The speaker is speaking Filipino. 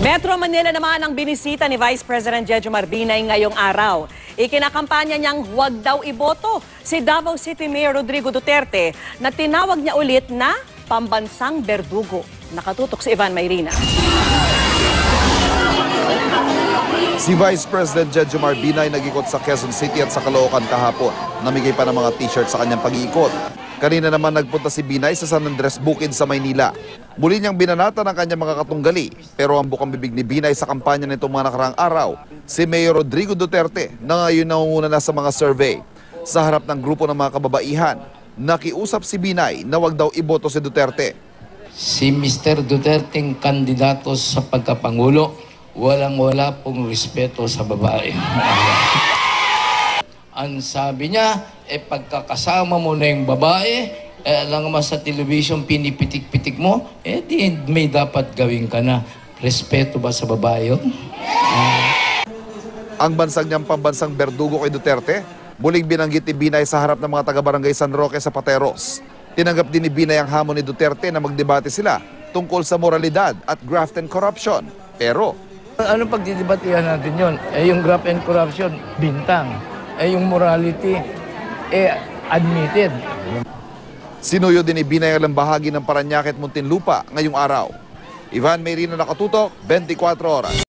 Metro Manila naman ang binisita ni Vice President Jejomar Binay ngayong araw. Ikinakampanya niyang huwag daw iboto si Davao City Mayor Rodrigo Duterte na tinawag niya ulit na pambansang berdugo. Nakatutok si Ivan Mayrina. Si Vice President Jejomar Binay nag-ikot sa Quezon City at sa Caloocan kahapon. Namigay pa ng mga t-shirt sa kanyang pag-iikot. Kanina naman nagpunta si Binay sa San Andres Bukid sa Maynila. Muli niyang binanata ng kanyang mga katunggali. Pero ang bukang bibig ni Binay sa kampanya nitong mga nakaraang araw, si Mayor Rodrigo Duterte na ngayon nangunguna na sa mga survey. Sa harap ng grupo ng mga kababaihan, nakiusap si Binay na wag daw iboto si Duterte. Si Mr. Duterte ang kandidato sa pagkapangulo, walang-wala pong respeto sa babae. Ang sabi niya, pagkakasama mo na yung babae, alam mo sa television, pinipitik-pitik mo, di may dapat gawin ka na. Respeto ba sa babae yun? Ang bansang niyang pambansang berdugo kay Duterte, muling binanggit ni Binay sa harap ng mga taga-barangay San Roque sa Pateros. Tinanggap din ni Binay ang hamon ni Duterte na magdebate sila tungkol sa moralidad at graft and corruption. Pero anong pagdidebatihan natin yun? Yung graft and corruption, bintang. Yung morality, admitted. Sinuyo din ni Binay ang bahagi ng Parañaque at Muntinlupa ngayong araw. Ivan Mayrina, nakatutok, 24 oras.